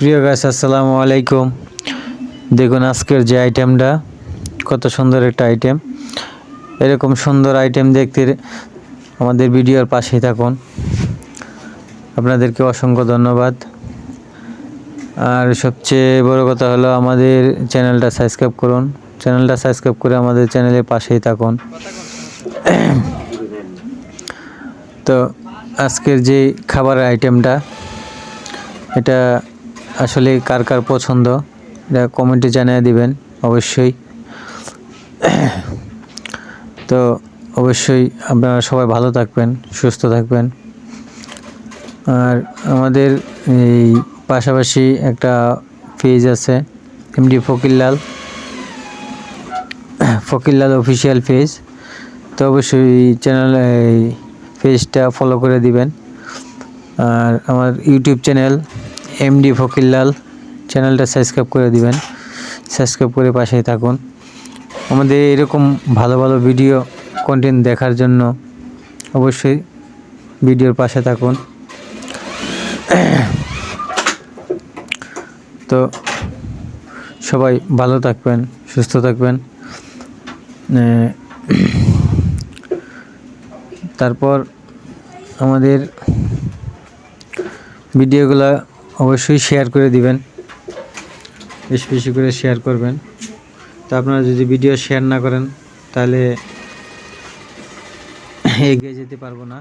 প্রিয় গাইস, আসসালামু আলাইকুম। দেখুন আজকের যে আইটেমটা, কত সুন্দর একটা আইটেম। এরকম সুন্দর আইটেম দেখতে আমাদের ভিডিওর পাশেই থাকুন। আপনাদেরকে অসংখ্য ধন্যবাদ। আর সবচেয়ে বড় কথা হলো আমাদের চ্যানেলটা সাবস্ক্রাইব করুন। চ্যানেলটা সাবস্ক্রাইব করে আমাদের চ্যানেলের পাশেই থাকুন। তো আজকের যে খাবারের আইটেমটা, এটা আসলে কার কার পছন্দ এটা কমেন্টে জানিয়ে দিবেন অবশ্যই। তো অবশ্যই আপনারা সবাই ভালো থাকবেন, সুস্থ থাকবেন। আর আমাদের এই পাশাপাশি একটা পেজ আছে, এমডি ফকিরলাল অফিসিয়াল পেজ। তো অবশ্যই চ্যানেল এই পেজটা ফলো করে দিবেন। আর আমার ইউটিউব চ্যানেল এমডি ফকিরলাল, চ্যানেলটা সাবস্ক্রাইব করে দিবেন। সাবস্ক্রাইব করে পাশেই থাকুন। আমাদের এরকম ভালো ভালো ভিডিও কন্টেন্ট দেখার জন্য অবশ্যই ভিডিওর পাশে থাকুন। তো সবাই ভালো থাকবেন, সুস্থ থাকবেন। তারপর আমাদের ভিডিওগুলো অবশ্যই শেয়ার করে দিবেন, বেশি বেশি করে শেয়ার করবেন। তো আপনারা যদি ভিডিও শেয়ার না করেন তাহলে এগিয়ে যেতে পারবো না।